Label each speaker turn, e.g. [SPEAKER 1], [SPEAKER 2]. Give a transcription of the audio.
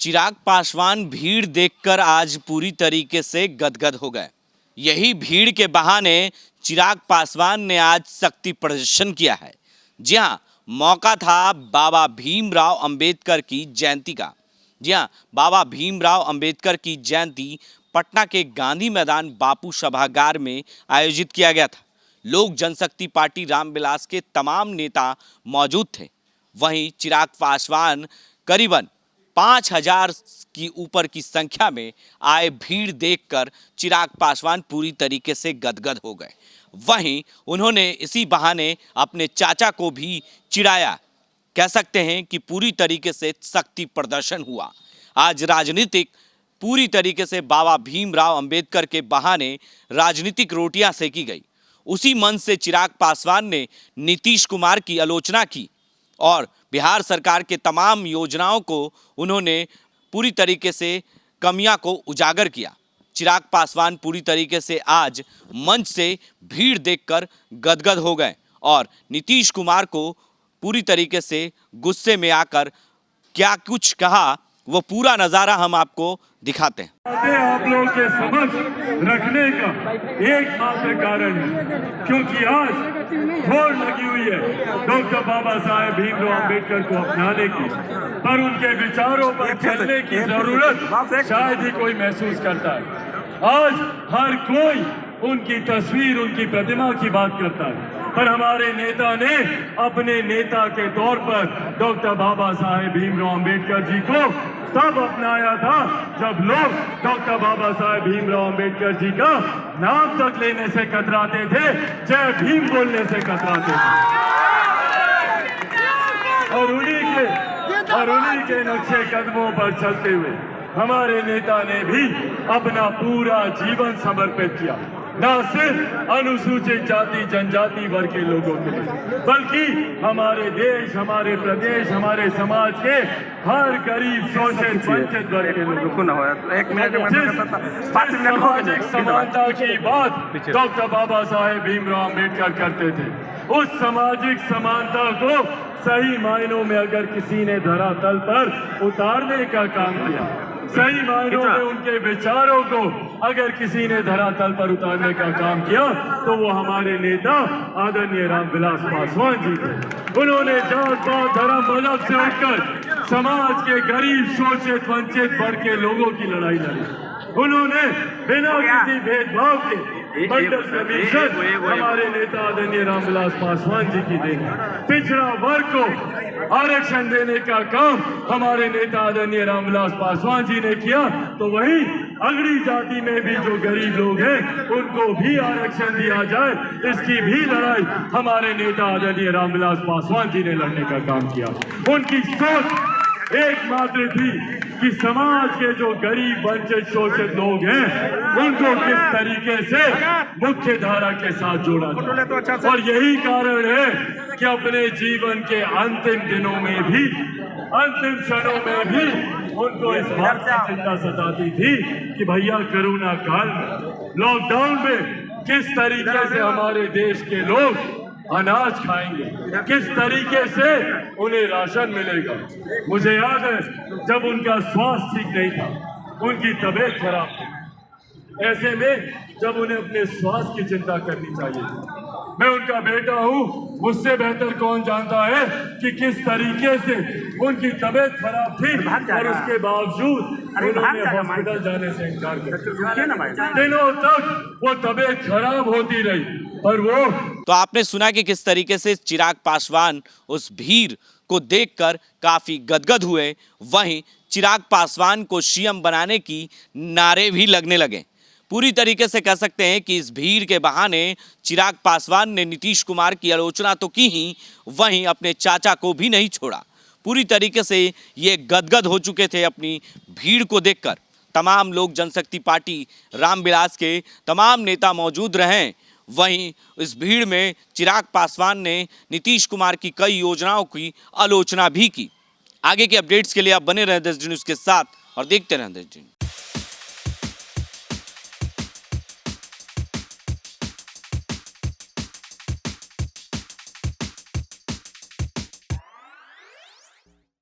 [SPEAKER 1] चिराग पासवान भीड़ देखकर आज पूरी तरीके से गदगद हो गए। यही भीड़ के बहाने चिराग पासवान ने आज शक्ति प्रदर्शन किया है। जी हां, मौका था बाबा भीमराव अंबेडकर की जयंती का। जी हां, बाबा भीमराव अंबेडकर की जयंती पटना के गांधी मैदान बापू सभागार में आयोजित किया गया था। लोक जनशक्ति पार्टी रामविलास के तमाम नेता मौजूद थे। वहीं चिराग पासवान करीबन 5,000 की ऊपर की संख्या में आए भीड़ देखकर चिराग पासवान पूरी तरीके से गदगद हो गए। वहीं उन्होंने इसी बहाने अपने चाचा को भी चिढ़ाया। कह सकते हैं कि पूरी तरीके से शक्ति प्रदर्शन हुआ। आज राजनीतिक पूरी तरीके से बाबा भीमराव अंबेडकर के बहाने राजनीतिक रोटियां सेकी गई। उसी मंच से चिराग पासवान ने नीतीश कुमार की आलोचना की और बिहार सरकार के तमाम योजनाओं को उन्होंने पूरी तरीके से कमियां को उजागर किया। चिराग पासवान पूरी तरीके से आज मंच से भीड़ देखकर गदगद हो गए और नीतीश कुमार को पूरी तरीके से गुस्से में आकर क्या कुछ कहा, वो पूरा नज़ारा हम आपको दिखाते हैं।
[SPEAKER 2] आप लोगों के समझ रखने का एकमात्र कारण है क्योंकि आज होड़ लगी हुई है डॉक्टर बाबा साहेब भीमराव अंबेडकर को अपनाने की, पर उनके विचारों पर चलने की जरूरत शायद ही कोई महसूस करता है। आज हर कोई उनकी तस्वीर, उनकी प्रतिमा की बात करता है, पर हमारे नेता ने अपने नेता के तौर पर डॉक्टर बाबा साहेब भीमराव अंबेडकर जी को तब अपनाया था जब लोग डॉक्टर बाबा साहेब भीमराव अंबेडकर जी का नाम तक लेने से कतराते थे, जय भीम बोलने से कतराते थे। और उन्हीं के नक्शे कदमों पर चलते हुए हमारे नेता ने भी अपना पूरा जीवन समर्पित किया, न सिर्फ अनुसूचित जाति जनजाति वर्ग के लोगों के लिए, बल्कि हमारे देश, हमारे प्रदेश, हमारे समाज के हर गरीब शोषित वंचित वर्ग के लोगों को। सामाजिक समानता की बात डॉक्टर बाबा साहेब भीमराव अंबेडकर करते थे। उस सामाजिक समानता को सही मायनों में अगर किसी ने धरातल पर उतारने का काम किया, सही मायनों में उनके विचारों को अगर किसी ने धरातल पर उतारने का काम किया तो वो हमारे नेता आदरणीय रामविलास पासवान जी थे। उन्होंने जात पात धर्म मजहब से उठकर समाज के गरीब शोषित वंचित वर्ग के लोगों की लड़ाई लड़ी। उन्होंने बिना किसी भेदभाव के मंडल कमीशन हमारे नेता आदरणीय रामविलास पासवान जी की देन। पिछड़ा वर्ग को आरक्षण देने का काम हमारे नेता आदरणीय रामविलास पासवान जी ने किया, तो वहीं अगड़ी जाति में भी जो गरीब लोग हैं उनको भी आरक्षण दिया जाए, इसकी भी लड़ाई हमारे नेता आदरणीय रामविलास पासवान जी ने लड़ने का काम किया। उनकी सोच एकमात्र थी कि समाज के जो गरीब वंचित शोषित लोग हैं उनको किस तरीके से मुख्य धारा के साथ जोड़ा जाए। और यही कारण है कि अपने जीवन के अंतिम दिनों में भी, अंतिम क्षणों में भी उनको इस बात की चिंता सताती थी कि भैया कोरोना काल में, लॉकडाउन में किस तरीके से हमारे देश के लोग अनाज खाएंगे, किस तरीके से उन्हें राशन मिलेगा। मुझे याद है जब उनका स्वास्थ्य ठीक नहीं था, उनकी तबीयत खराब थी, ऐसे में जब उन्हें अपने स्वास्थ्य की चिंता करनी चाहिए थी। मैं उनका बेटा हूं, मुझसे बेहतर कौन जानता है कि किस तरीके से उनकी तबीयत खराब थी और उसके बावजूद उन्होंने हॉस्पिटल जाने से इनकार कर दिया। दिनों तक वो तबीयत खराब होती रही, पर वो।
[SPEAKER 1] तो आपने सुना कि किस तरीके से चिराग पासवान उस भीड़ को देखकर काफी गदगद हुए। वहीं चिराग पासवान को सीएम बनाने की नारे भी लगने लगे। पूरी तरीके से कह सकते हैं कि इस भीड़ के बहाने चिराग पासवान ने नीतीश कुमार की आलोचना तो की ही, वहीं अपने चाचा को भी नहीं छोड़ा। पूरी तरीके से ये गदगद हो चुके थे अपनी भीड़ को देखकर। तमाम लोक जनशक्ति पार्टी रामविलास के तमाम नेता मौजूद रहे। वहीं इस भीड़ में चिराग पासवान ने नीतीश कुमार की कई योजनाओं की आलोचना भी की। आगे के अपडेट्स के लिए आप बने रहें देश न्यूज़ के साथ और देखते रहें देश न्यूज़।